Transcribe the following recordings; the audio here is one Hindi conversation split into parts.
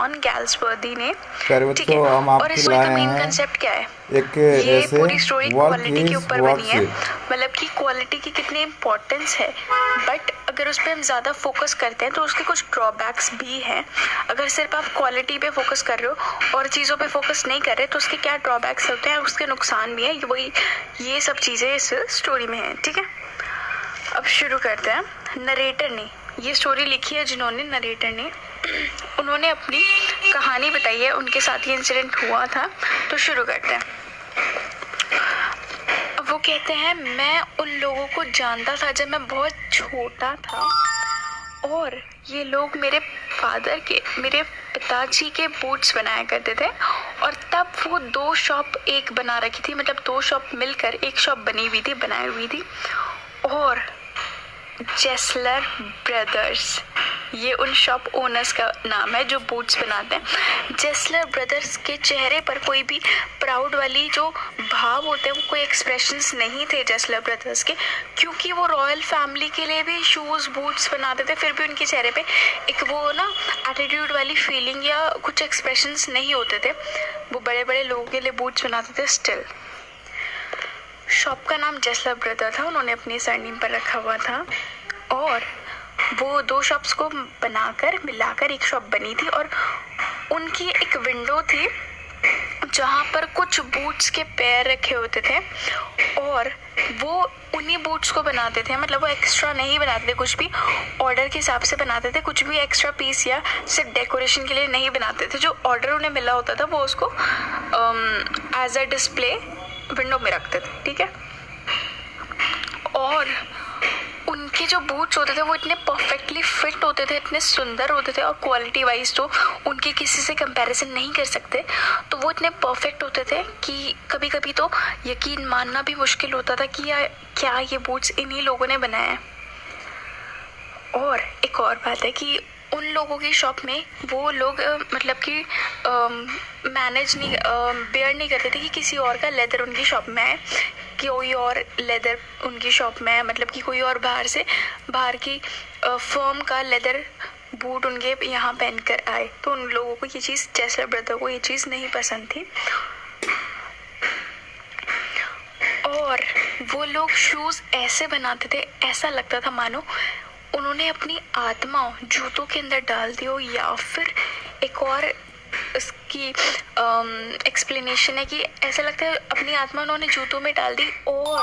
गैल्सवर्दी ने, प्यारे ठीक है। बच्चों, हम और आपके इस स्टोरी का लाए मेन हैं कंसेप्ट क्या है? एक ये ऐसे पूरी स्टोरी क्वालिटी के ऊपर बनी है, वर्कशीट। मतलब कि क्वालिटी की कितनी इम्पोर्टेंस है, बट अगर उस पर हम ज़्यादा फोकस करते हैं तो उसके कुछ ड्रॉबैक्स भी हैं। अगर सिर्फ आप क्वालिटी पे फोकस कर रहे हो और चीज़ों पे फोकस नहीं कर रहे तो उसके क्या ड्रॉबैक्स होते हैं, उसके नुकसान भी हैं। वही ये सब चीज़ें इस स्टोरी में हैं, ठीक है। अब शुरू करते हैं। नरेटर ने ये स्टोरी लिखी है, जिन्होंने नरेटर ने उन्होंने अपनी कहानी बताई है, उनके साथ ये इंसिडेंट हुआ था। तो शुरू करते हैं। वो कहते हैं, मैं उन लोगों को जानता था जब मैं बहुत छोटा था, और ये लोग मेरे पिताजी के बूट्स बनाया करते थे, और तब वो दो शॉप एक बना रखी थी, मतलब दो शॉप मिलकर एक शॉप बनी हुई थी, बनाई हुई थी। और जेस्लर ब्रदर्स, ये उन शॉप ओनर्स का नाम है जो बूट्स बनाते हैं। जेस्लर ब्रदर्स के चेहरे पर कोई भी प्राउड वाली जो भाव होते हैं, वो कोई एक्सप्रेशंस नहीं थे जेस्लर ब्रदर्स के, क्योंकि वो रॉयल फैमिली के लिए भी शूज़ बूट्स बनाते थे। फिर भी उनके चेहरे पे एक वो ना एटीट्यूड वाली फीलिंग या कुछ एक्सप्रेशंस नहीं होते थे। वो बड़े बड़े लोगों के लिए बूट्स बनाते थे। स्टिल शॉप का नाम जेस्लर ब्रदर था, उन्होंने अपनी सरनेम पर रखा हुआ था, और वो दो शॉप्स को बनाकर मिलाकर एक शॉप बनी थी। और उनकी एक विंडो थी जहाँ पर कुछ बूट्स के पैर रखे होते थे, और वो उन्हीं बूट्स को बनाते थे। मतलब वो एक्स्ट्रा नहीं बनाते थे, कुछ भी ऑर्डर के हिसाब से बनाते थे, कुछ भी एक्स्ट्रा पीस या सिर्फ डेकोरेशन के लिए नहीं बनाते थे। जो ऑर्डर उन्हें मिला होता था वो उसको एज अ डिस्प्ले विंडो में रखते थे, ठीक है। और उनके जो बूट्स होते थे वो इतने परफेक्टली फिट होते थे, इतने सुंदर होते थे, और क्वालिटी वाइज तो उनके किसी से कंपैरिजन नहीं कर सकते। तो वो इतने परफेक्ट होते थे कि कभी कभी तो यकीन मानना भी मुश्किल होता था कि क्या ये बूट्स इन्हीं लोगों ने बनाए हैं। और एक और बात है कि उन लोगों की शॉप में वो लोग मतलब कि मैनेज नहीं बेयर नहीं करते थे कि किसी और का लेदर उनकी शॉप में है, कोई और लेदर उनकी शॉप में है, मतलब कि कोई और बाहर की फर्म का लेदर बूट उनके यहाँ पहन कर आए। तो उन लोगों को ये चीज़, जेस्लर ब्रदर को ये चीज़ नहीं पसंद थी। और वो लोग शूज़ ऐसे बनाते थे, ऐसा लगता था मानो उन्होंने अपनी आत्मा जूतों के अंदर डाल दी हो, या फिर एक और इसकी एक्सप्लेनेशन है कि ऐसा लगता है अपनी आत्मा उन्होंने जूतों में डाल दी, और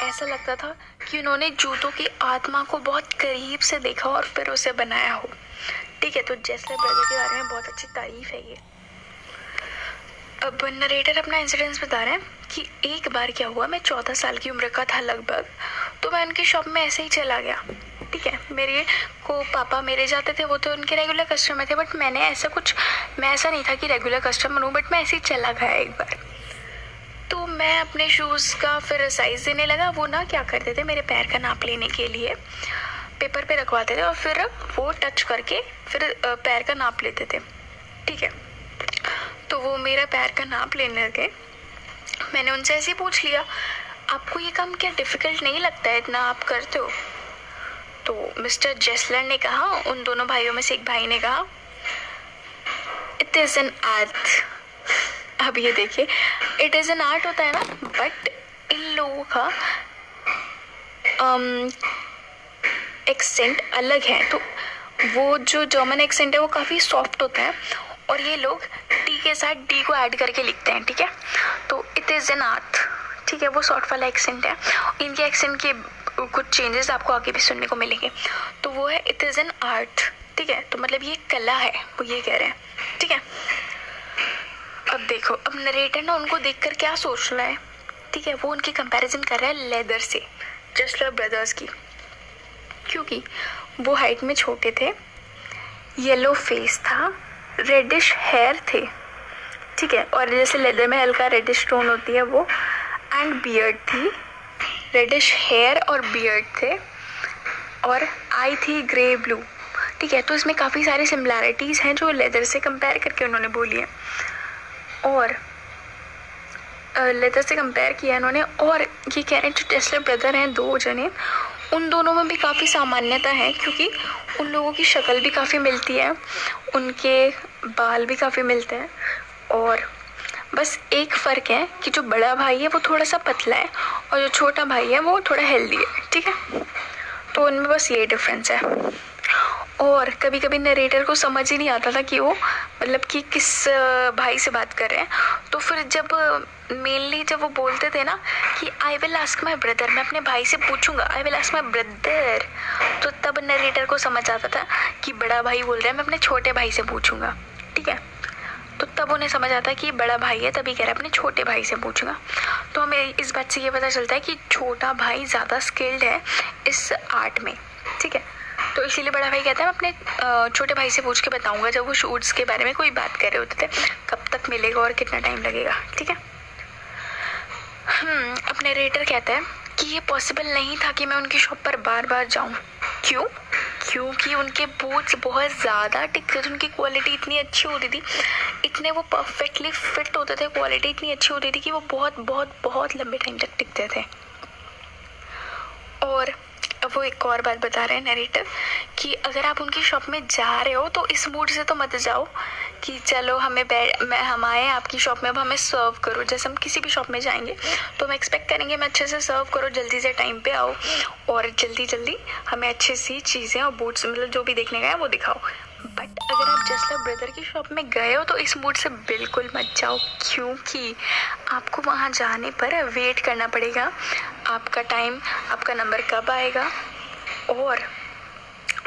ऐसा लगता था कि उन्होंने जूतों की आत्मा को बहुत करीब से देखा और फिर उसे बनाया हो, ठीक है। तो जेस्लर ब्रदर के बारे में बहुत अच्छी तारीफ है ये। अब नरेटर अपना इंसिडेंस बता रहे हैं कि एक बार क्या हुआ, मैं 14 साल की उम्र का था लगभग, तो मैं उनकी शॉप में ऐसे ही चला गया, ठीक है। मेरे को पापा मेरे जाते थे, वो तो उनके रेगुलर कस्टमर थे, बट मैं ऐसा नहीं था कि रेगुलर कस्टमर हूँ, बट मैं ऐसे ही चला गया एक बार। तो मैं अपने शूज़ का फिर साइज़ देने लगा। वो ना क्या करते थे, मेरे पैर का नाप लेने के लिए पेपर पे रखवाते थे, और फिर वो टच करके फिर पैर का नाप लेते थे, ठीक है। तो वो मेरा पैर का नाप लेने लगे। मैंने उनसे ऐसे ही पूछ लिया, आपको ये काम क्या डिफ़िकल्ट नहीं लगता है, इतना आप करते हो? तो मिस्टर जेस्लर ने कहा, उन दोनों भाइयों में से एक भाई ने कहा, इट इज़ एन आर्ट। अब ये देखिए, इट इज़ एन आर्ट होता है ना, बट इन लोगों का एक्सेंट अलग है। तो वो जो जर्मन एक्सेंट है वो काफ़ी सॉफ्ट होता है, और ये लोग टी के साथ डी को ऐड करके लिखते हैं, ठीक है। तो इट इज़ एन आर्ट, ठीक है, वो सॉफ्ट वाला एक्सेंट है। इनके एक्सेंट के कुछ चेंजेस आपको आगे भी सुनने को मिलेंगे। तो वो है इट इज़ एन आर्ट, ठीक है। तो मतलब ये कला है, वो ये कह रहे हैं, ठीक है। अब देखो, अब नरेटर ना उनको देखकर क्या सोच रहा है, ठीक है। वो उनकी कंपैरिजन कर रहा है लेदर से, जेस्लर ब्रदर्स की, क्योंकि वो हाइट में छोटे थे, येलो फेस था, रेडिश हेयर थे, ठीक है। और जैसे लेदर में हल्का रेडिश टोन होती है वो, एंड बियर्ड थी, रेडिश हेयर और बियर्ड थे, और आई थी ग्रे ब्लू, ठीक है। तो इसमें काफ़ी सारी सिमिलैरिटीज़ हैं जो लेदर से कंपेयर करके उन्होंने बोली है, और लेदर से कंपेयर किया इन्होंने। और ये कह रहे हैं जो जेस्लर ब्रदर हैं, दो जने, उन दोनों में भी काफ़ी सामान्यता है, क्योंकि उन लोगों की शक्ल भी काफ़ी मिलती है, उनके बाल भी काफ़ी मिलते हैं, और बस एक फ़र्क है कि जो बड़ा भाई है वो थोड़ा सा पतला है और जो छोटा भाई है वो थोड़ा हेल्दी है, ठीक है। तो उनमें बस ये डिफरेंस है। और कभी कभी नरेटर को समझ ही नहीं आता था कि वो मतलब कि किस भाई से बात कर रहे हैं। तो फिर जब मेनली जब वो बोलते थे ना कि I will ask my brother, मैं अपने भाई से पूछूंगा, I will ask my brother, तो तब नरेटर को समझ आता था कि बड़ा भाई बोल रहा है, मैं अपने छोटे भाई से पूछूंगा, ठीक है। तो तब उन्हें समझ आता है कि बड़ा भाई है, तभी कह रहा है अपने छोटे भाई से पूछूंगा। तो हमें इस बात से ये पता चलता है कि छोटा भाई ज़्यादा स्किल्ड है इस आर्ट में, ठीक है। तो इसीलिए बड़ा भाई कहता है मैं अपने छोटे भाई से पूछ के बताऊंगा, जब वो शूट्स के बारे में कोई बात कर रहे होते थे, कब तक मिलेगा और कितना टाइम लगेगा, ठीक है। अब नरेटर कहता है कि ये पॉसिबल नहीं था कि मैं उनकी शॉप पर बार बार जाऊं। क्यों? क्योंकि उनके बूट्स बहुत ज़्यादा टिकते थे, उनकी क्वालिटी इतनी अच्छी होती थी, इतने वो परफेक्टली फिट होते थे, क्वालिटी इतनी अच्छी होती थी कि वो बहुत बहुत बहुत लंबे टाइम तक टिकते थे। और अब वो एक और बात बता रहे हैं नरेटर कि अगर आप उनकी शॉप में जा रहे हो तो इस मूड से तो मत जाओ कि चलो हम आए आपकी शॉप में, अब हमें सर्व करो। जैसे हम किसी भी शॉप में जाएंगे तो हम एक्सपेक्ट करेंगे मैं अच्छे से सर्व करो, जल्दी से टाइम पे आओ और जल्दी जल्दी हमें अच्छी सी चीज़ें और बूट्स मतलब जो भी देखने गए वो दिखाओ। बट अगर आप जसलर ब्रदर की शॉप में गए हो तो इस मूड से बिल्कुल मत जाओ, क्योंकि आपको वहाँ जाने पर वेट करना पड़ेगा, आपका टाइम, आपका नंबर कब आएगा, और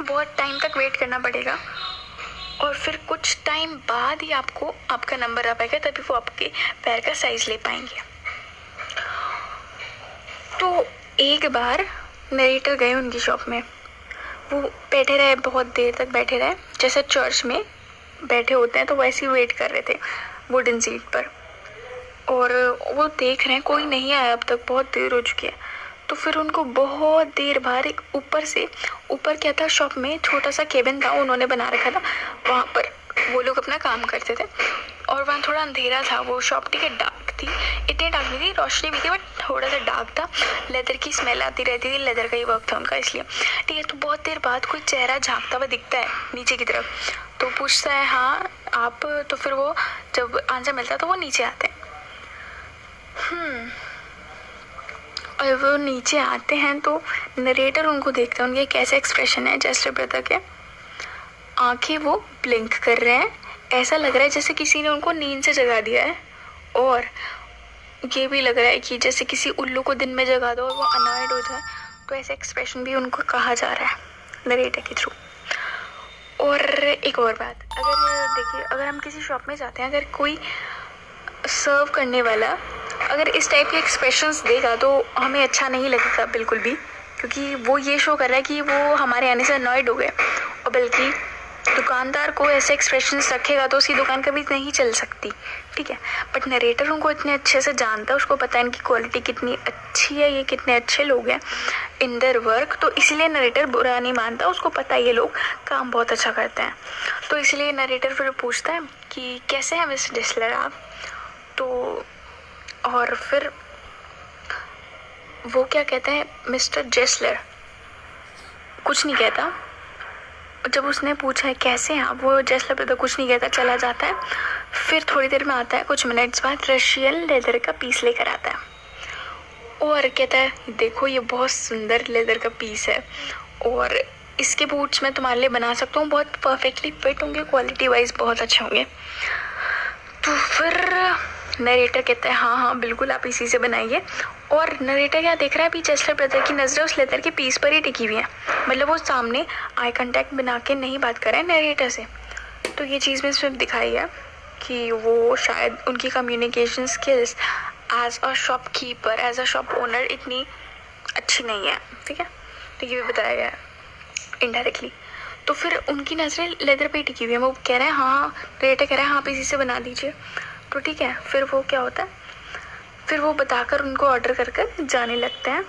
बहुत टाइम तक वेट करना पड़ेगा, और फिर कुछ टाइम बाद ही आपको आपका नंबर आ पाएगा, तभी वो आपके पैर का साइज़ ले पाएंगे। तो एक बार नरेटर गए उनकी शॉप में, वो बैठे रहे, बहुत देर तक बैठे रहे, जैसे चर्च में बैठे होते हैं तो वैसे ही वेट कर रहे थे वुडन सीट पर, और वो देख रहे हैं कोई नहीं आया अब तक, बहुत देर हो चुकी है। तो फिर उनको बहुत देर बाद एक ऊपर क्या था, शॉप में छोटा सा केबिन था, उन्होंने बना रखा था, वहाँ पर वो लोग अपना काम करते थे, और वहाँ थोड़ा अंधेरा था, वो शॉप ठीक है डार्क थी, इतनी डार्क नहीं थी, रोशनी भी थी बट थोड़ा सा डार्क था, लेदर की स्मेल आती रहती थी, लेदर का ही वर्क था उनका इसलिए, ठीक है। तो बहुत देर बाद कोई चेहरा झाँकता हुआ दिखता है नीचे की तरफ, तो पूछता है हाँ आप, तो फिर वो जब आंसर मिलता है तो वो नीचे आते हैं। और वो नीचे आते हैं तो नरेटर उनको देखता है, उनके कैसे एक्सप्रेशन है जस्टर ब्रदर के, आंखें वो ब्लिंक कर रहे हैं, ऐसा लग रहा है जैसे किसी ने उनको नींद से जगा दिया है, और ये भी लग रहा है कि जैसे किसी उल्लू को दिन में जगा दो और वो अनॉयड हो जाए, तो ऐसा एक्सप्रेशन भी उनको कहा जा रहा है नरेटर के थ्रू। और एक और बात, अगर देखिए अगर हम किसी शॉप में जाते हैं, अगर कोई सर्व करने वाला अगर इस टाइप के एक्सप्रेशंस देगा तो हमें अच्छा नहीं लगेगा बिल्कुल भी, क्योंकि वो ये शो कर रहा है कि वो हमारे आने से अनॉयड हो गए, और बल्कि दुकानदार को ऐसे एक्सप्रेशंस रखेगा तो उसकी दुकान कभी नहीं चल सकती, ठीक है। बट नरेटर उनको इतने अच्छे से जानता है, उसको पता है इनकी क्वालिटी कितनी अच्छी है, ये कितने अच्छे लोग हैं इन देयर वर्क, तो इसलिए नरेटर बुरा नहीं मानता, उसको पता है ये लोग काम बहुत अच्छा करते हैं। तो इसलिए नरेटर फिर पूछता है कि कैसे हैं मिस्टर जसलर आप, तो और फिर वो क्या कहते हैं, मिस्टर जेसलर कुछ नहीं कहता। जब उसने पूछा है कैसे हैं आप, वो जेसलर ब्रदर कुछ नहीं कहता, चला जाता है। फिर थोड़ी देर में आता है, कुछ मिनट्स बाद रशियन लेदर का पीस लेकर आता है और कहता है देखो ये बहुत सुंदर लेदर का पीस है और इसके बूट्स मैं तुम्हारे लिए बना सकता हूँ, बहुत परफेक्टली फिट होंगे, क्वालिटी वाइज बहुत अच्छे होंगे। तो फिर नरेटर कहता है हाँ हाँ बिल्कुल आप इसी से बनाइए। और नरेटर क्या देख रहा है, अभी जेसलर ब्रदर की नज़रें उस लेदर के पीस पर ही टिकी हुई हैं, मतलब वो सामने आई कांटेक्ट बना के नहीं बात कर रहे हैं नरेटर से। तो ये चीज़ में इसमें दिखाई है कि वो शायद उनकी communication skills as a shopkeeper, as a shop owner इतनी अच्छी नहीं है, ठीक है। तो ये भी बताया गया है इनडायरेक्टली। तो फिर उनकी नज़रें लेदर पे टिकी हुई है, वो कह रहे हैं हाँ, नरेटर कह रहा है हाँ आप इसी से बना दीजिए। तो ठीक है, फिर वो क्या होता है, फिर वो बताकर उनको ऑर्डर कर कर जाने लगते हैं।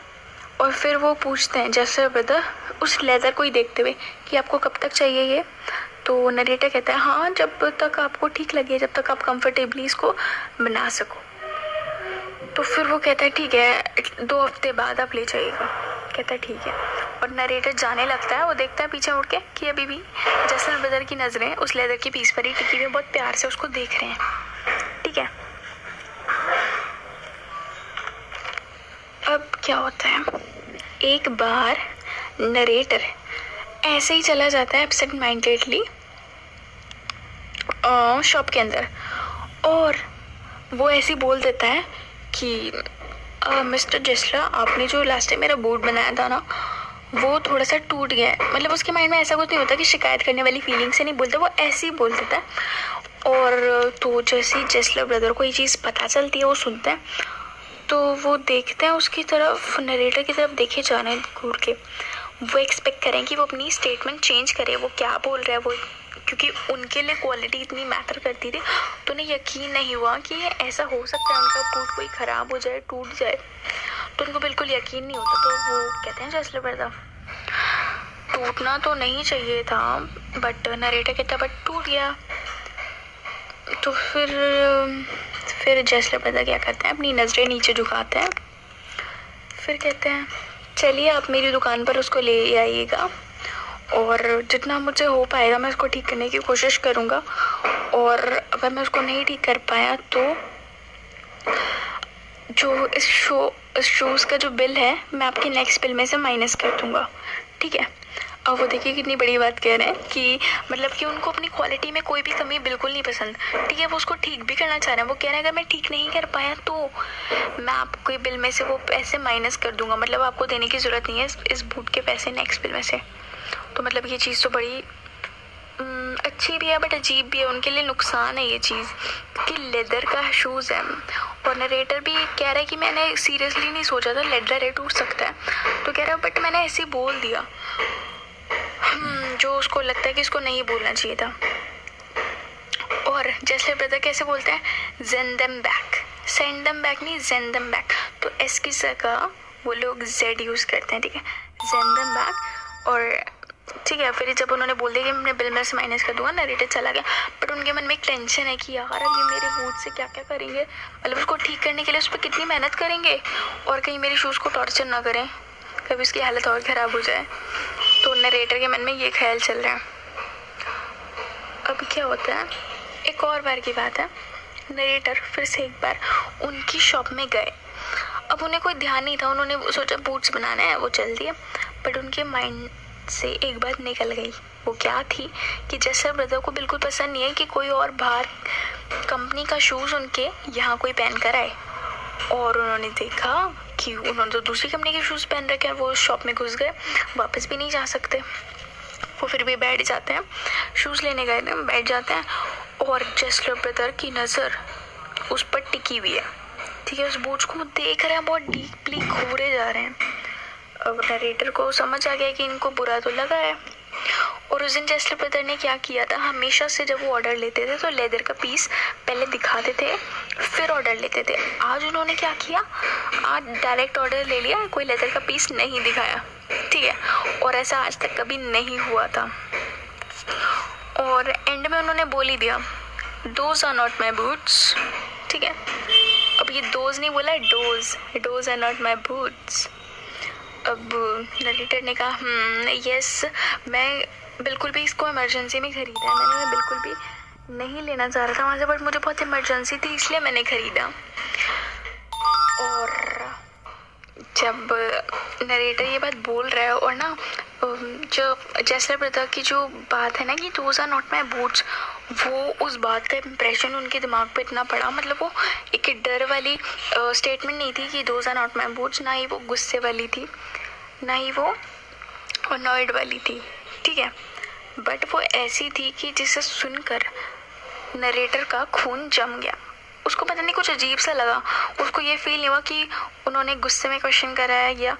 और फिर वो पूछते हैं जेसलर ब्रदर उस लेदर को ही देखते हुए कि आपको कब तक चाहिए ये। तो नरेटर कहता है हाँ जब तक आपको ठीक लगे, जब तक आप कंफर्टेबली इसको बना सको। तो फिर वो कहता है ठीक है 2 हफ्ते बाद आप ले जाइएगा, कहता है ठीक है, और नरेटर जाने लगता है। वो देखता है पीछे मुड़ के कि अभी भी जैसल ब्रदर की नज़रें उस लेदर की पीस पर ही टिकी हुई, बहुत प्यार से उसको देख रहे हैं। ठीक है, अब क्या होता है, एक बार नरेटर ऐसे ही चला जाता है एब्सेंट माइंडेडली शॉप के अंदर, और वो ऐसे ही बोल देता है कि मिस्टर जेसलर, आपने जो लास्ट टाइम मेरा बूट बनाया था ना, वो थोड़ा सा टूट गया है। मतलब उसके माइंड में ऐसा कुछ नहीं होता कि शिकायत करने वाली फीलिंग से नहीं बोलता, वो ऐसे ही बोल देता है। और तो जैसे ही जेसलर ब्रदर को ये चीज़ पता चलती है, वो सुनते हैं, तो वो देखते हैं उसकी तरफ, नरेटर की तरफ देखे जा रहे हैं घूर के। वो एक्सपेक्ट करें कि वो अपनी स्टेटमेंट चेंज करे, वो क्या बोल रहा है वो, क्योंकि उनके लिए क्वालिटी इतनी मैटर करती थी। तो उन्हें यकीन नहीं हुआ कि ये ऐसा हो सकता है, उनका बूट कोई ख़राब हो जाए, टूट जाए, तो उनको बिल्कुल यकीन नहीं होता। तो वो कहते हैं जेसलर ब्रदर, टूटना तो नहीं चाहिए था, बट नरेटर कहता बट टूट गया। तो फिर जेसलर ब्रदर क्या करते हैं, अपनी नज़रें नीचे झुकाते हैं, फिर कहते हैं चलिए आप मेरी दुकान पर उसको ले आइएगा, और जितना मुझसे हो पाएगा मैं उसको ठीक करने की कोशिश करूँगा, और अगर मैं उसको नहीं ठीक कर पाया तो जो इस शूज़ का जो बिल है मैं आपके नेक्स्ट बिल में से माइनस कर दूँगा। ठीक है, अब वो देखिए कितनी बड़ी बात कह रहे हैं कि मतलब कि उनको अपनी क्वालिटी में कोई भी कमी बिल्कुल नहीं पसंद। ठीक है, वो उसको ठीक भी करना चाह रहे हैं। वो कह रहे हैं अगर मैं ठीक नहीं कर पाया तो मैं आपके बिल में से वो पैसे माइनस कर दूंगा, मतलब आपको देने की ज़रूरत नहीं है इस बूट के पैसे नेक्स्ट बिल में से। तो मतलब ये चीज़ तो बड़ी अच्छी भी है बट अजीब भी है, उनके लिए नुकसान है ये चीज़ कि लेदर का शूज़ है। और नरेटर भी कह रहा है कि मैंने सीरियसली नहीं सोचा था लेदर है, टूट सकता है, तो कह रहा है बट मैंने ऐसे ही बोल दिया, जो उसको लगता है कि इसको नहीं बोलना चाहिए था। और जेसलर ब्रदर कैसे बोलते हैं, सेंड देम बैक नहीं, सेंड देम बैक, तो एस की जगह वो लोग जेड यूज़ करते हैं। ठीक है, सेंड देम बैक। और ठीक है, फिर जब उन्होंने बोल दिया कि मैं बिल में से माइनस कर दूंगा, नरेटर चला गया। बट उनके मन में एक टेंशन है कि यार अब ये मेरे बूट से क्या क्या करेंगे, मतलब उसको ठीक करने के लिए उस पर कितनी मेहनत करेंगे, और कहीं मेरे शूज़ को टॉर्चर ना करें, कभी उसकी हालत और ख़राब हो जाए। तो नरेटर के मन में ये ख्याल चल रहा है। अब क्या होता है, एक और बार की बात है, नरेटर फिर से एक बार उनकी शॉप में गए। अब उन्हें कोई ध्यान नहीं था, उन्होंने सोचा बूट्स बनाना है, वो चल दिए। बट उनके माइंड से एक बात निकल गई। वो क्या थी कि जेसलर ब्रदर को बिल्कुल पसंद नहीं है कि कोई और बाहर कंपनी का शूज़ उनके यहाँ कोई पहन कर आए। और उन्होंने देखा कि उन्होंने तो दूसरी कंपनी के शूज़ पहन रखे हैं। वो शॉप में घुस गए, वापस भी नहीं जा सकते। वो फिर भी बैठ जाते हैं, शूज़ लेने गए थे, बैठ जाते हैं, और जेसलर ब्रदर की नज़र उस पर टिकी हुई है। ठीक है, उस बूट्स को वो देख रहे हैं, बहुत डीपली घूरे जा रहे हैं। अब नरेटर को समझ आ गया कि इनको बुरा तो लगा है। और उस दिन जेसलर ब्रदर ने क्या किया था, हमेशा से जब वो ऑर्डर लेते थे तो लेदर का पीस पहले दिखाते थे फिर ऑर्डर लेते थे। आज उन्होंने क्या किया, आज डायरेक्ट ऑर्डर ले लिया, कोई लेदर का पीस नहीं दिखाया। ठीक है, और ऐसा आज तक कभी नहीं हुआ था। और एंड में उन्होंने बोल ही दिया, those are not my boots. ठीक है, अब ये दोज नहीं बोला, those are not my boots. अब नरेटर ने कहा यस, मैं बिल्कुल भी इसको इमरजेंसी में ख़रीदा है, मैंने बिल्कुल भी नहीं लेना चाह रहा था वहाँ से, बट मुझे बहुत इमरजेंसी थी इसलिए मैंने ख़रीदा। और जब नरेटर ये बात बोल रहा है, और ना जो जेसलर ब्रदर की जो बात है ना कि those are not my boots, वो उस बात का इम्प्रेशन उनके दिमाग पे इतना पड़ा। मतलब वो एक डर वाली स्टेटमेंट नहीं थी कि those are not my boots, ना ही वो गुस्से वाली थी, ना ही वो अनॉयड वाली थी। ठीक है, बट वो ऐसी थी कि जिसे सुनकर नरेटर का खून जम गया। उसको पता नहीं कुछ अजीब सा लगा, उसको ये फील नहीं हुआ कि उन्होंने गुस्से में क्वेश्चन करा है या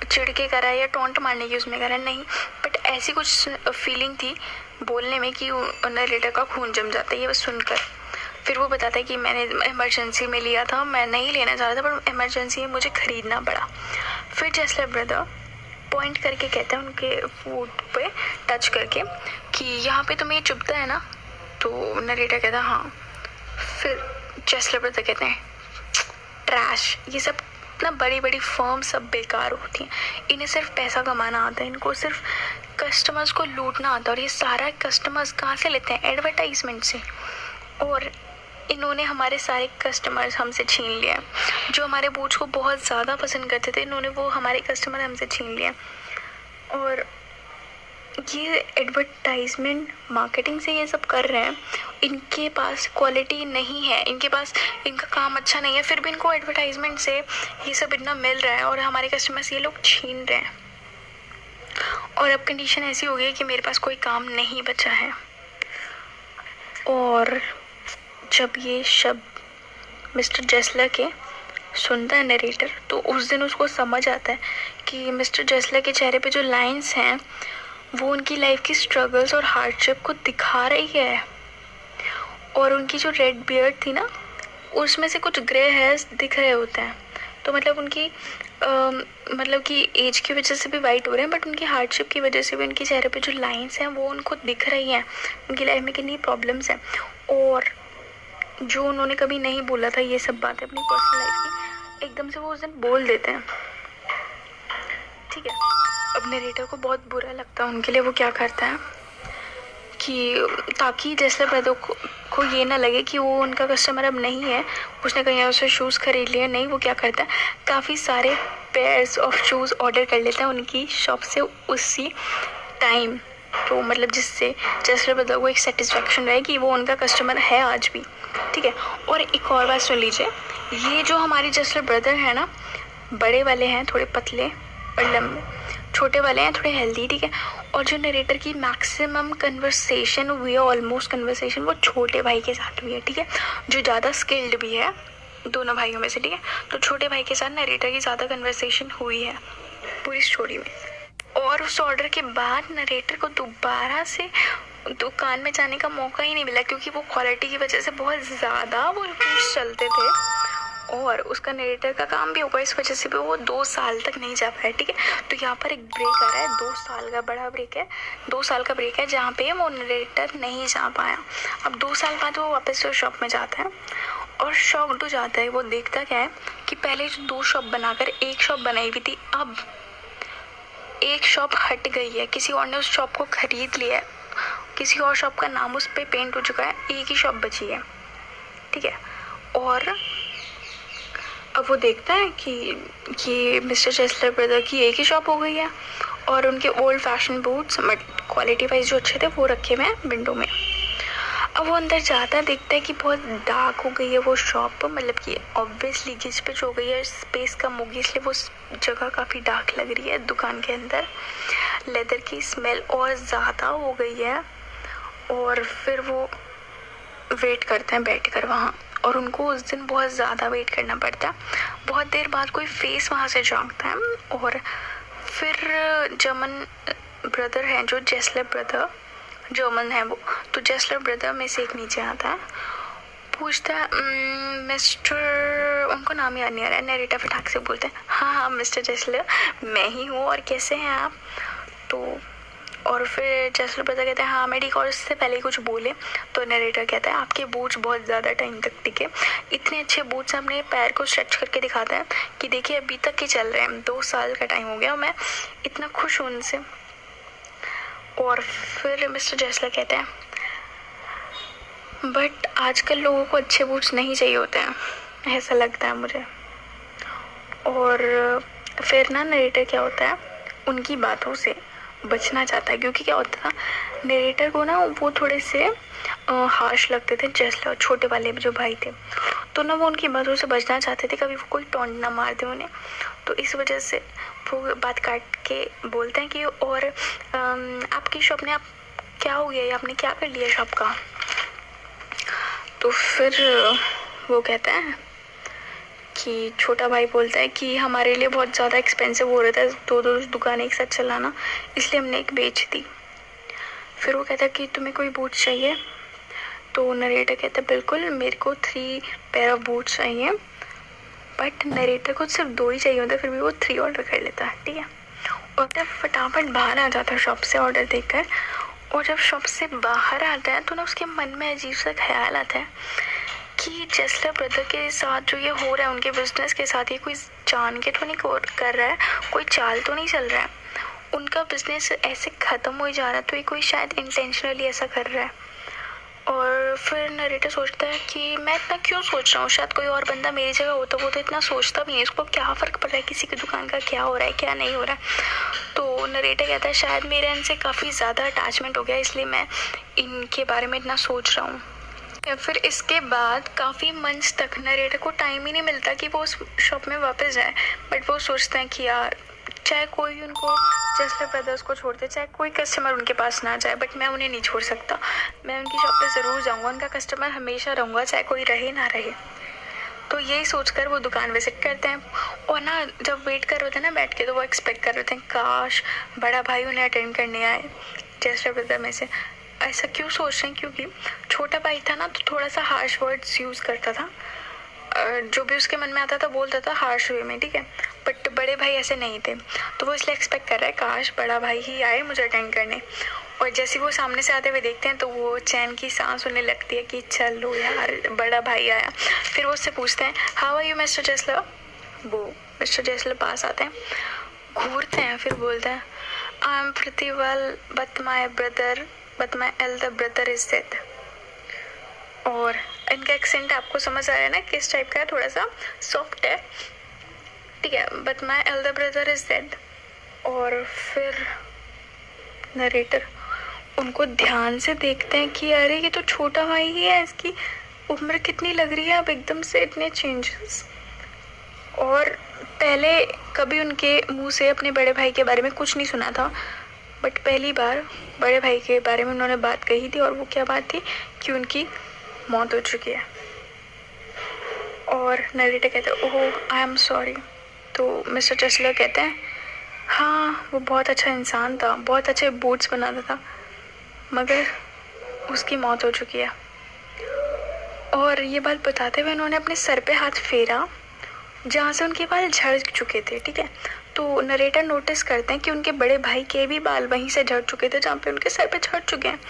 चिढ़ के करा है या टोंट मारने की उसमें करा है, नहीं, बट ऐसी कुछ फीलिंग थी बोलने में कि नरेटर का खून जम जाता है ये बस सुनकर। फिर वो बताता है कि मैंने इमरजेंसी में लिया था, मैं नहीं लेना चाह रहा था पर इमरजेंसी में मुझे ख़रीदना पड़ा। फिर जेसलर ब्रदर पॉइंट करके कहते हैं उनके फूट पे टच करके कि यहाँ पे तुम्हें ये चुभता है ना, तो नरेटर कहता है हाँ। फिर जेसलर ब्रदर कहते हैं ट्रैश, ये सब ना बड़ी बड़ी फर्म सब बेकार होती हैं, इन्हें सिर्फ पैसा कमाना आता है, इनको सिर्फ कस्टमर्स को लूटना आता है। और ये सारा कस्टमर्स कहाँ से लेते हैं? एडवर्टाइजमेंट से। और इन्होंने हमारे सारे कस्टमर्स हमसे छीन लिया। जो हमारे बूट्स को बहुत ज़्यादा पसंद करते थे, इन्होंने वो हमारे कस्टमर हमसे छीन लिया। और ये एडवर्टाइजमेंट मार्केटिंग से ये सब कर रहे हैं। इनके पास क्वालिटी नहीं है, इनके पास इनका काम अच्छा नहीं है, फिर भी इनको एडवर्टाइजमेंट से ये सब इतना मिल रहा है और हमारे कस्टमर्स ये लोग छीन रहे हैं। और अब कंडीशन ऐसी हो गई कि मेरे पास कोई काम नहीं बचा है। और जब ये शब्द मिस्टर जेसलर के सुनता है नरेटर, तो उस दिन उसको समझ आता है कि मिस्टर जेसलर के चेहरे पे जो लाइंस हैं वो उनकी लाइफ की स्ट्रगल्स और हार्डशिप को दिखा रही है। और उनकी जो रेड बियर्ड थी ना, उसमें से कुछ ग्रे हेयर्स दिख रहे होते हैं। तो मतलब उनकी मतलब कि एज की वजह से भी वाइट हो रहे हैं, बट उनकी हार्डशिप की वजह से भी उनके चेहरे पे जो लाइंस हैं वो उनको दिख रही हैं। उनकी लाइफ में कितनी प्रॉब्लम्स हैं और जो उन्होंने कभी नहीं बोला था ये सब बातें अपनी पर्सनल लाइफ की, एकदम से वो उस दिन बोल देते हैं। ठीक है, अब नरेटर को बहुत बुरा लगता है उनके लिए। वो क्या करता है कि ताकि जेसलर ब्रदर को ये ना लगे कि वो उनका कस्टमर अब नहीं है, उसने कहीं उससे शूज़ खरीद लिए, नहीं, वो क्या करता है काफ़ी सारे पेयर्स ऑफ शूज़ ऑर्डर कर लेता है उनकी शॉप से उसी टाइम। तो मतलब जिससे जेसलर ब्रदर को एक सेटिस्फेक्शन रहे कि वो उनका कस्टमर है आज भी। ठीक है, और एक और बात सुन लीजिए, ये जो हमारे जेसलर ब्रदर हैं ना, बड़े वाले हैं थोड़े पतले और लंबे, छोटे वाले हैं थोड़े हेल्दी। ठीक है, और जो नरेटर की मैक्सिमम कन्वर्सेशन हुई है, ऑलमोस्ट कन्वर्सेशन, वो छोटे भाई के साथ हुई है। ठीक है, जो ज़्यादा स्किल्ड भी है दोनों भाइयों में से। ठीक है, तो छोटे भाई के साथ नरेटर की ज़्यादा कन्वर्सेशन हुई है पूरी स्टोरी में। और उस ऑर्डर के बाद नरेटर को दोबारा से दुकान में जाने का मौका ही नहीं मिला, क्योंकि वो क्वालिटी की वजह से बहुत ज़्यादा वो रिव्यूज़ चलते थे और उसका नरेटर का काम भी होगा, इस वजह से भी वो 2 साल तक नहीं जा पाया। ठीक है, तो यहाँ पर एक ब्रेक आ रहा है, 2 साल का बड़ा ब्रेक है, 2 साल का ब्रेक है जहाँ पे वो नरेटर नहीं जा पाया। अब 2 साल बाद वो वापस से शॉप में जाता है और शॉक्ड हो जाता है। वो देखता क्या है कि पहले जो 2 शॉप बनाकर एक शॉप बनाई हुई थी, अब एक शॉप हट गई है, किसी और ने उस शॉप को खरीद लिया है, किसी और शॉप का नाम उस पर पेंट हो चुका है, एक ही शॉप बची है। ठीक है, और अब वो देखता है कि ये मिस्टर जेसलर ब्रदर की एक ही शॉप हो गई है और उनके old fashion boots but quality wise जो अच्छे थे वो रखे हुए हैं विंडो में। अब वो अंदर जाता है, देखता है कि बहुत डार्क हो गई है वो शॉप, मतलब कि ऑब्वियसली घिच पिच हो गई है, स्पेस कम हो गई, इसलिए वो जगह काफ़ी डार्क लग रही है। दुकान के अंदर लेदर की स्मेल और ज़्यादा हो गई है। और फिर वो वेट करते हैं बैठ कर वहाँ, और उनको उस दिन बहुत ज़्यादा वेट करना पड़ता है। बहुत देर बाद कोई फेस वहाँ से झांकता है और फिर जर्मन ब्रदर हैं, जो जेसलर ब्रदर जर्मन है वो, तो जेसलर ब्रदर में से एक नीचे आता है, पूछता है मिस्टर, उनको नाम याद नहीं आ रहा है, नरेटर फटाक से बोलते हैं हाँ हाँ मिस्टर जेसलर मैं ही हूँ और कैसे हैं आप। तो और फिर जेसलर ब्रदर कहते हैं हाँ मैं ठीक, और इससे पहले ही कुछ बोले तो नरेटर कहता है आपके बूट्स बहुत ज़्यादा टाइम तक टिके, इतने अच्छे बूट्स हमने पैर को स्ट्रेच करके दिखाते हैं कि देखिए अभी तक के चल रहे हैं, 2 साल का टाइम हो गया, मैं इतना खुश हूँ उनसे। और फिर मिस्टर जेसलर कहते हैं बट आजकल लोगों को अच्छे बूट्स नहीं चाहिए होते हैं, ऐसा लगता है मुझे। और फिर ना नरेटर क्या होता है, उनकी बातों से बचना चाहता है, क्योंकि क्या होता था नरेटर को ना वो थोड़े से हार्श लगते थे जेसलर, छोटे वाले जो भाई थे, तो ना वो उनकी बातों से बचना चाहते थे, कभी वो कोई टोंट ना मार दे उन्हें। तो इस वजह से वो बात काट के बोलते हैं कि और आपकी शॉप ने आप क्या हो गया, आपने क्या कर लिया शॉप का। तो फिर वो कहता है कि छोटा भाई बोलता है कि हमारे लिए बहुत ज़्यादा एक्सपेंसिव हो रहा था 2 दुकानें एक साथ चलाना, इसलिए हमने एक बेच दी। फिर वो कहता है कि तुम्हें कोई बूट चाहिए, तो नरेटर कहता है बिल्कुल मेरे को 3 पेयर ऑफ बूट्स चाहिए, बट नरेटर को सिर्फ 2 ही चाहिए होता है, फिर भी वो 3 ऑर्डर कर लेता है। ठीक है, और तब फटाफट बाहर आ जाता है शॉप से ऑर्डर देकर। और जब शॉप से बाहर आता है तो ना उसके मन में अजीब सा ख्याल आता है कि जेसलर ब्रदर के साथ जो ये हो रहा है, उनके बिजनेस के साथ, ये कोई जान के तो नहीं कर रहा है, कोई चाल तो नहीं चल रहा है, उनका बिजनेस ऐसे ख़त्म हो जा रहा है, तो ये कोई शायद इंटेंशनली ऐसा कर रहा है। और फिर नरेटर सोचता है कि मैं इतना क्यों सोच रहा हूँ, शायद कोई और बंदा मेरी जगह होता वो तो इतना सोचता भी नहीं, इसको क्या फ़र्क पड़ रहा है किसी की दुकान का क्या हो रहा है क्या नहीं हो रहा है। तो नरेटर कहता है शायद मेरे इनसे काफ़ी ज़्यादा अटैचमेंट हो गया, इसलिए मैं इनके बारे में इतना सोच रहा हूँ। फिर इसके बाद काफ़ी मंथ्स तक नरेटर को टाइम ही नहीं मिलता कि वो उस शॉप में वापस जाए, बट वो सोचते हैं कि यार चाहे कोई उनको जेसलर ब्रदर्स को छोड़ दे, चाहे कोई कस्टमर उनके पास ना जाए, बट मैं उन्हें नहीं छोड़ सकता, मैं उनकी शॉप पे ज़रूर जाऊंगा, उनका कस्टमर हमेशा रहूँगा चाहे कोई रहे ना रहे। तो यही सोचकर वो दुकान विजिट करते हैं। और ना जब वेट कर रहे थे ना बैठ के, तो वो एक्सपेक्ट कर रहे थे काश बड़ा भाई उन्हें अटेंड करने आए जेसलर ब्रदर में से। ऐसा क्यों सोच रहे हैं, क्योंकि छोटा भाई था ना तो थोड़ा सा हार्श वर्ड्स यूज़ करता था, जो भी उसके मन में आता था बोलता था हार्श वे में, ठीक है, बट बड़े भाई ऐसे नहीं थे, तो वो इसलिए एक्सपेक्ट कर रहा है काश बड़ा भाई ही आए मुझे अटेंड करने। और जैसे वो सामने से आते हुए देखते हैं तो वो चैन की सांस होने लगती है कि चलो यार बड़ा भाई आया। फिर वो उससे पूछते हैं हाउ आर यू मिस्टर जेसलर। वो मिस्टर जेसलर पास आते हैं, घूरते हैं, फिर बोलते हैं I am pretty well but my elder brother is dead. और इनका एक्सेंट आपको समझ आ रहा है ना किस टाइप का है, थोड़ा सा सॉफ्ट है, ठीक है, but my elder brother is dead. और फिर नरेटर उनको ध्यान से देखते हैं कि अरे ये तो छोटा भाई ही है, इसकी उम्र कितनी लग रही है अब एकदम से इतने चेंजेस। और पहले कभी उनके मुंह से अपने बड़े भाई के बारे में कुछ नहीं सुना था, बट पहली बार बड़े भाई के बारे में उन्होंने बात कही थी, और वो क्या बात थी कि उनकी मौत हो चुकी है। और नरेटर कहते हैं ओह आई एम सॉरी। तो मिस्टर जेसलर कहते हैं हाँ वो बहुत अच्छा इंसान था, बहुत अच्छे बूट्स बनाता था, मगर उसकी मौत हो चुकी है। और ये बात बताते हुए उन्होंने अपने सर पे हाथ फेरा जहाँ से उनके बाल झड़ चुके थे, ठीक है। तो नरेटर नोटिस करते हैं कि उनके बड़े भाई के भी बाल वहीं से झड़ चुके थे जहाँ पे उनके सर पे झड़ चुके हैं।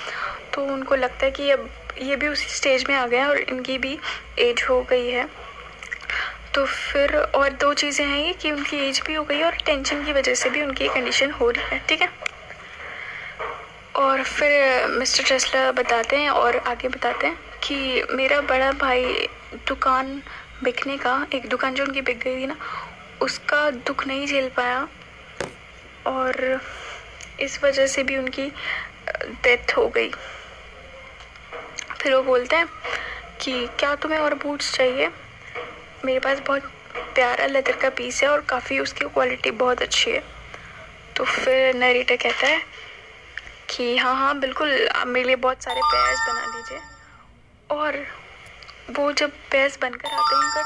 तो उनको लगता है कि अब ये भी उसी स्टेज में आ गए हैं और इनकी भी एज हो गई है। तो फिर और दो चीज़ें हैं ये कि उनकी एज भी हो गई है और टेंशन की वजह से भी उनकी कंडीशन हो रही है, ठीक है। और फिर मिस्टर जेसलर बताते हैं और आगे बताते हैं कि मेरा बड़ा भाई दुकान बिकने का, एक दुकान जो उनकी बिक गई थी ना, उसका दुख नहीं झेल पाया और इस वजह से भी उनकी डेथ हो गई। फिर वो बोलते हैं कि क्या तुम्हें और बूट्स चाहिए, मेरे पास बहुत प्यारा लेदर का पीस है और काफ़ी उसकी क्वालिटी बहुत अच्छी है। तो फिर नरेटर कहता है कि हाँ हाँ बिल्कुल, आप मेरे लिए बहुत सारे पेयर्स बना दीजिए। और वो जब पेयर्स बनकर आते हैं उनका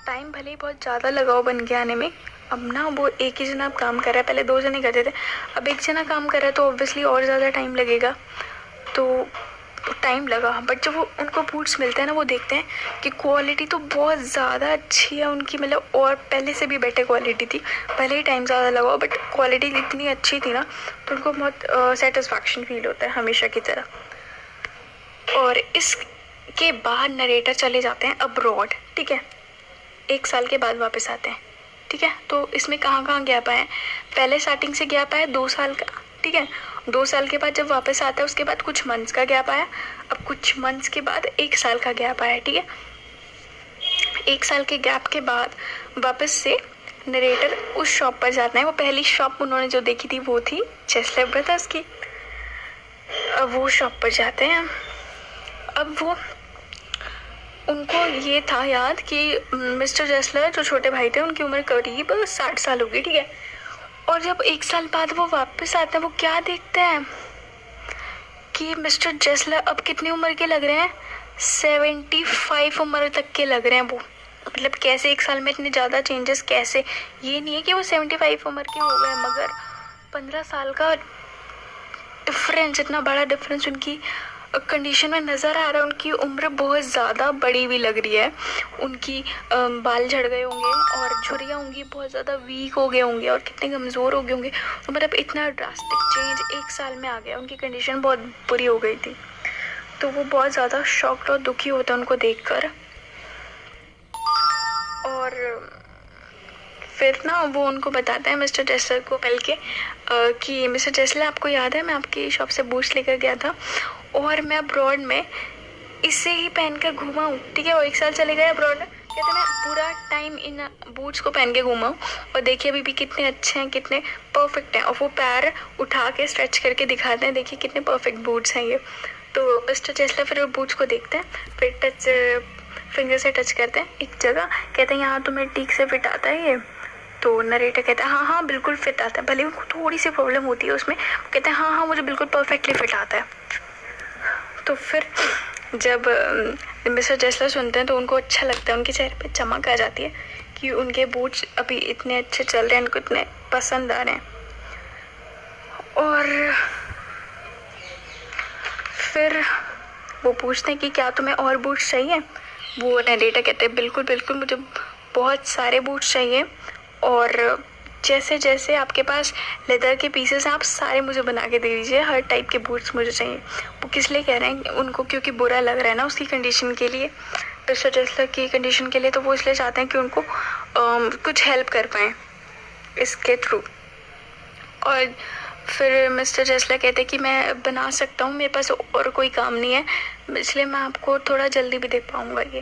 टाइम भले ही बहुत ज़्यादा लगाओ बन के आने में, अब ना वो एक ही जना काम कर रहा है, पहले दो जने करते थे, अब एक जना काम कर रहा है तो ऑब्वियसली और ज़्यादा टाइम लगेगा, तो टाइम लगा। बट जब वो उनको बूट्स मिलते हैं ना, वो देखते हैं कि क्वालिटी तो बहुत ज़्यादा अच्छी है उनकी, मतलब और पहले से भी बेटर क्वालिटी थी, भले ही टाइम ज़्यादा लगा बट क्वालिटी इतनी अच्छी थी ना, तो उनको बहुत सेटिस्फैक्शन फील होता है हमेशा की तरह। और इसके बाद नरेटर चले जाते हैं अब्रॉड, ठीक है, 1 साल के बाद वापस आते हैं, ठीक है। तो इसमें कहाँ गैप आए, पहले स्टार्टिंग से गैप आया 2 साल का, ठीक है, 2 साल के बाद जब वापस आता है उसके बाद कुछ मंथ्स का गैप आया, अब कुछ मंथ्स के बाद 1 साल का गैप आया, ठीक है। 1 साल के गैप के बाद वापस से नरेटर उस शॉप पर जाते हैं, वो पहली शॉप उन्होंने जो देखी थी वो थी जेसलर ब्रदर्स की। अब वो शॉप पर जाते हैं, अब वो उनको ये था याद कि मिस्टर जेसलर जो छोटे भाई थे उनकी उम्र करीब 60 साल होगी, ठीक है। और जब 1 साल बाद वो वापस आते हैं, वो क्या देखते हैं कि मिस्टर जेसलर अब कितनी उम्र के लग रहे हैं, 75 उम्र तक के लग रहे हैं वो। मतलब कैसे 1 साल में इतने ज़्यादा चेंजेस, कैसे, ये नहीं है कि वो 75 उम्र के हो गए, मगर 15 साल का डिफरेंस, इतना बड़ा डिफरेंस उनकी कंडीशन में नज़र आ रहा है। उनकी उम्र बहुत ज़्यादा बड़ी भी लग रही है, उनकी बाल झड़ गए होंगे और झुर्रियाँ होंगी बहुत ज़्यादा वीक हो गए होंगे और कितने कमज़ोर हो गए होंगे। तो मतलब इतना ड्रास्टिक चेंज 1 साल में आ गया, उनकी कंडीशन बहुत बुरी हो गई थी। तो वो बहुत ज़्यादा शॉक्ड और दुखी होता है उनको देखकर। और फिर ना वो उनको बताता है मिस्टर टेस्लर को मिल के कि मिस्टर टेस्लर, आपको याद है मैं आपकी शॉप से बूट्स लेकर गया था और मैं अब्रॉड में इसे ही पहन कर घूमा हूँ, ठीक है। वो 1 साल चले गए अब्रॉड में, कहते मैं पूरा टाइम इन बूट्स को पहन के घूमा हूँ और देखिए अभी भी कितने अच्छे हैं, कितने परफेक्ट हैं। और वो पैर उठा के स्ट्रेच करके दिखाते हैं, देखिए कितने परफेक्ट बूट्स हैं ये। तो मिस्टर टेस्लर फिर वो बूट्स को देखते हैं, फिर फिंगर से टच करते हैं एक जगह, कहते हैं यहाँ तुम्हें ठीक से फिट आता है ये। तो नरेटर कहता है हाँ हाँ बिल्कुल फिट आता है, भले उनको थोड़ी सी प्रॉब्लम होती है उसमें, कहते हैं हाँ हाँ मुझे बिल्कुल परफेक्टली फिट आता है। तो फिर जब मिस्टर टेस्लर सुनते हैं तो उनको अच्छा लगता है, उनके चेहरे पे चमक आ जाती है कि उनके बूट्स अभी इतने अच्छे चल रहे हैं, उनको इतने पसंद आ रहे हैं। और फिर वो पूछते हैं कि क्या तुम्हें और बूट्स चाहिए। वो नरेटर कहते हैं बिल्कुल बिल्कुल मुझे बहुत सारे बूट्स चाहिए, और जैसे जैसे आपके पास लेदर के पीसेस हैं आप सारे मुझे बना के दे दीजिए, हर टाइप के बूट्स मुझे चाहिए। वो किस लिए कह रहे हैं उनको, क्योंकि बुरा लग रहा है ना उसकी कंडीशन के लिए, मिस्टर टेस्लर की कंडीशन के लिए। तो वो इसलिए चाहते हैं कि उनको कुछ हेल्प कर पाएँ इसके थ्रू। और फिर मिस्टर टेस्लर कहते हैं कि मैं बना सकता हूँ, मेरे पास और कोई काम नहीं है, इसलिए मैं आपको थोड़ा जल्दी भी दे पाऊँगा ये।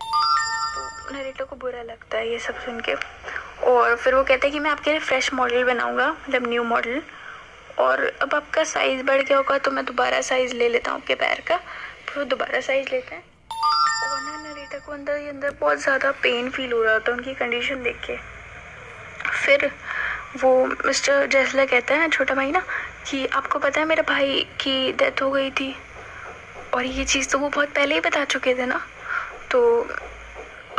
तो नरेटर को बुरा लगता है ये सब सुन के, और फिर वो कहते हैं कि मैं आपके लिए फ्रेश मॉडल बनाऊँगा, मतलब न्यू मॉडल, और अब आपका साइज़ बढ़ गया होगा तो मैं दोबारा साइज़ ले लेता हूँ आपके पैर का। फिर वो दोबारा साइज़ लेते हैं, और ना नरेटर को अंदर ही अंदर बहुत ज़्यादा पेन फील हो रहा था उनकी कंडीशन देख के। फिर वो मिस्टर टेस्लर कहता है छोटा भाई ना कि आपको पता है मेरे भाई की डेथ हो गई थी, और ये चीज़ तो वो बहुत पहले ही बता चुके थे ना। तो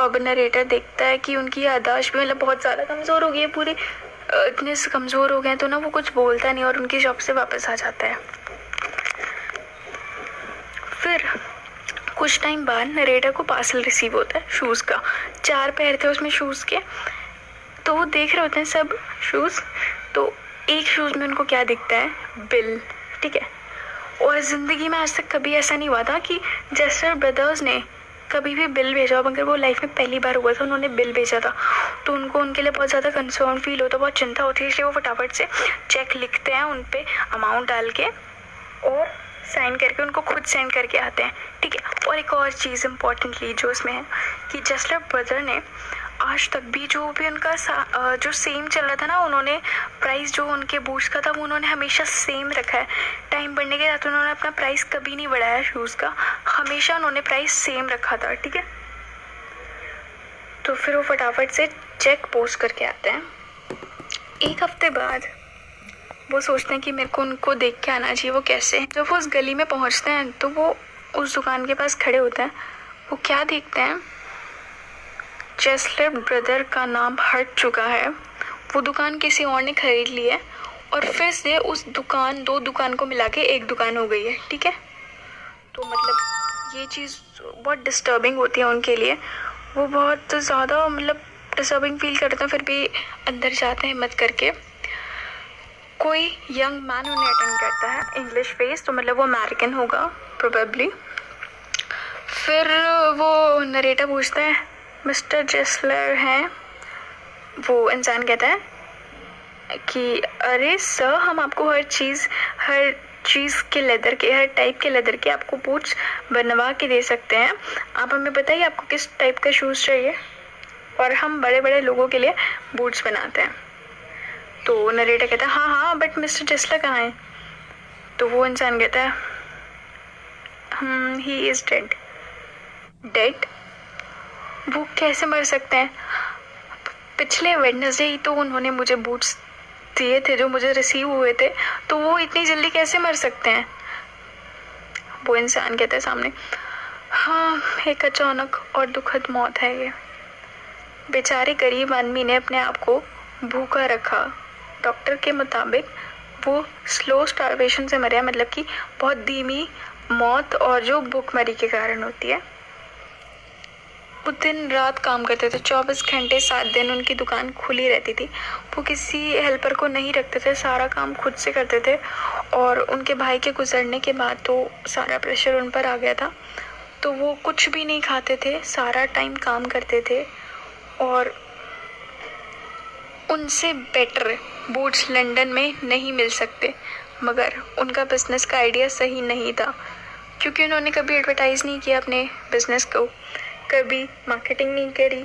अब नरेटर देखता है कि उनकी याददाश्त भी मतलब बहुत ज़्यादा कमज़ोर हो गई है, पूरी इतने कमज़ोर हो गए हैं तो ना वो कुछ बोलता नहीं और उनकी शॉप से वापस आ जाता है। फिर कुछ टाइम बाद नरेटर को पार्सल रिसीव होता है शूज़ का, 4 पैर थे उसमें शूज़ के। तो वो देख रहे होते हैं सब शूज़, तो एक शूज़ में उनको क्या दिखता है, बिल, ठीक है। और ज़िंदगी में आज तक कभी ऐसा नहीं हुआ था कि जेस्टर ब्रदर्स ने कभी भी बिल भेजा, मगर वो लाइफ में पहली बार हुआ था उन्होंने बिल भेजा था। तो उनको उनके लिए बहुत ज़्यादा कंसर्न फील होता, बहुत चिंता होती है, इसलिए वो फटाफट से चेक लिखते हैं उन पे अमाउंट डाल के और साइन करके उनको खुद सेंड करके आते हैं, ठीक है। और एक और चीज़ इम्पॉर्टेंटली जो इसमें है कि जेस्टर ब्रदर ने आज तक भी जो भी उनका जो सेम चल रहा था ना, उन्होंने प्राइस जो उनके बूट्स का था वो उन्होंने हमेशा सेम रखा है। टाइम बढ़ने के साथ उन्होंने अपना प्राइस कभी नहीं बढ़ाया शूज़ का, हमेशा उन्होंने प्राइस सेम रखा था, ठीक है। तो फिर वो फटाफट से चेक पोस्ट करके आते हैं। 1 हफ्ते बाद वो सोचते हैं कि मेरे को उनको देख के आना चाहिए वो कैसे हैं। जब वो उस गली में पहुंचते हैं तो वो उस दुकान के पास खड़े होते हैं। वो क्या देखते हैं, टेस्लर ब्रदर का नाम हट चुका है, वो दुकान किसी और ने खरीद ली है, और फिर से उस दुकान 2 दुकान को मिला के 1 दुकान हो गई है, ठीक है। तो मतलब ये चीज़ बहुत डिस्टर्बिंग होती है उनके लिए, वो बहुत ज़्यादा मतलब डिस्टर्बिंग फील करते हैं। फिर भी अंदर जाते हैं हिम्मत करके। कोई यंग मैन उन्हें अटेंड करता है, इंग्लिश फेस, तो मतलब वो अमेरिकन होगा प्रोबेबली। फिर वो नरेटर पूछता है मिस्टर टेस्लर हैं। वो इंसान कहता है कि अरे सर, हम आपको हर चीज़ के लेदर के, हर टाइप के लेदर के आपको बूट्स बनवा के दे सकते हैं। आप हमें बताइए आपको किस टाइप का शूज़ चाहिए, और हम बड़े बड़े लोगों के लिए बूट्स बनाते हैं। तो नरेटर कहता है हाँ हाँ, बट मिस्टर टेस्लर कहाँ है। तो वो इंसान कहता है ही इज़ डेड। डेड? वो कैसे मर सकते हैं? पिछले वेडनेसडे ही तो उन्होंने मुझे बूट्स दिए थे जो मुझे रिसीव हुए थे, तो वो इतनी जल्दी कैसे मर सकते हैं? वो इंसान कहता है सामने, हाँ, एक अचानक और दुखद मौत है ये। बेचारे गरीब आदमी ने अपने आप को भूखा रखा। डॉक्टर के मुताबिक वो स्लो स्टार्वेशन से मरे, मतलब कि बहुत धीमी मौत, और जो भूखमरी के कारण होती है। वो दिन रात काम करते थे, 24 घंटे 7 दिन उनकी दुकान खुली रहती थी। वो किसी हेल्पर को नहीं रखते थे, सारा काम खुद से करते थे। और उनके भाई के गुजरने के बाद तो सारा प्रेशर उन पर आ गया था, तो वो कुछ भी नहीं खाते थे, सारा टाइम काम करते थे। और उनसे बेटर बूट्स लंदन में नहीं मिल सकते। मगर उनका बिज़नेस का आइडिया सही नहीं था, क्योंकि उन्होंने कभी एडवर्टाइज़ नहीं किया अपने बिज़नेस को, कभी मार्केटिंग नहीं करी।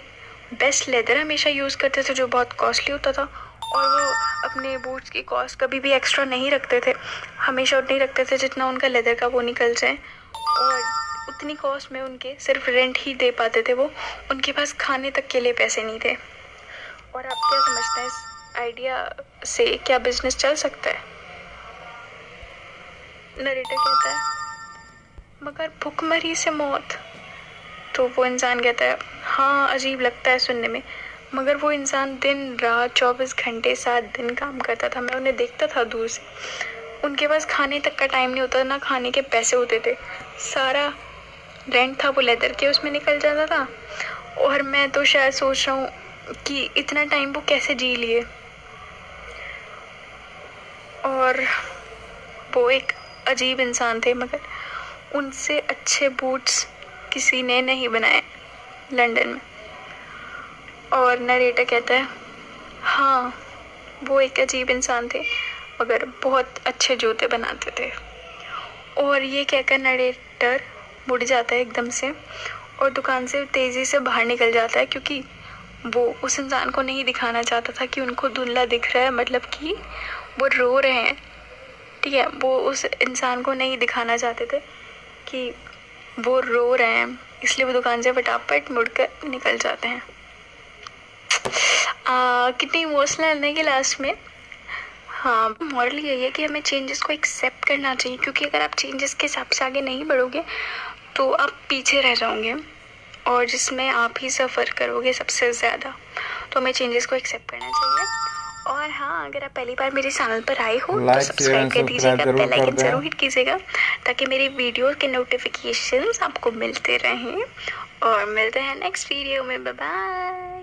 बेस्ट लेदर हमेशा यूज़ करते थे जो बहुत कॉस्टली होता था, और वो अपने बूट्स की कॉस्ट कभी भी एक्स्ट्रा नहीं रखते थे, हमेशा उतनी रखते थे जितना उनका लेदर का वो निकल जाए। और उतनी कॉस्ट में उनके सिर्फ रेंट ही दे पाते थे वो, उनके पास खाने तक के लिए पैसे नहीं थे। और आप क्या समझते हैं, इस आइडिया से क्या बिजनेस चल सकता है? नरेटर कहता है मगर भुखमरी से मौत। तो वो इंसान कहता है हाँ, अजीब लगता है सुनने में, मगर वो इंसान दिन रात 24 घंटे 7 दिन काम करता था। मैं उन्हें देखता था दूर से, उनके पास खाने तक का टाइम नहीं होता, ना खाने के पैसे होते थे। सारा रेंट था वो लेदर के, उसमें निकल जाता था। और मैं तो शायद सोच रहा हूँ कि इतना टाइम वो कैसे जी लिए। और वो एक अजीब इंसान थे, मगर उनसे अच्छे बूट्स किसी ने नहीं बनाए लंदन में। और नरेटर कहता है हाँ, वो एक अजीब इंसान थे, मगर बहुत अच्छे जूते बनाते थे। और ये कहकर नरेटर मुड़ जाता है एकदम से और दुकान से तेज़ी से बाहर निकल जाता है, क्योंकि वो उस इंसान को नहीं दिखाना चाहता था कि उनको धुंधला दिख रहा है, मतलब कि वो रो रहे हैं। ठीक है, वो उस इंसान को नहीं दिखाना चाहते थे कि वो रो रहे हैं, इसलिए वो दुकान से फटाफट मुड़कर निकल जाते हैं। कितनी इमोशनल है ना कि लास्ट में। हाँ, मॉरल यही है कि हमें चेंजेस को एक्सेप्ट करना चाहिए, क्योंकि अगर आप चेंजेस के हिसाब से आगे नहीं बढ़ोगे तो आप पीछे रह जाओगे, और जिसमें आप ही सफ़र करोगे सबसे ज़्यादा। तो हमें चेंजेस को एक्सेप्ट करना चाहिए। और हाँ, अगर आप पहली बार मेरे चैनल पर आए हो तो सब्सक्राइब कर दीजिएगा, बेल आइकन जरूर हिट कीजिएगा, ताकि मेरी वीडियो के नोटिफिकेशंस आपको मिलते रहें। और मिलते हैं नेक्स्ट वीडियो में, बाय बाय।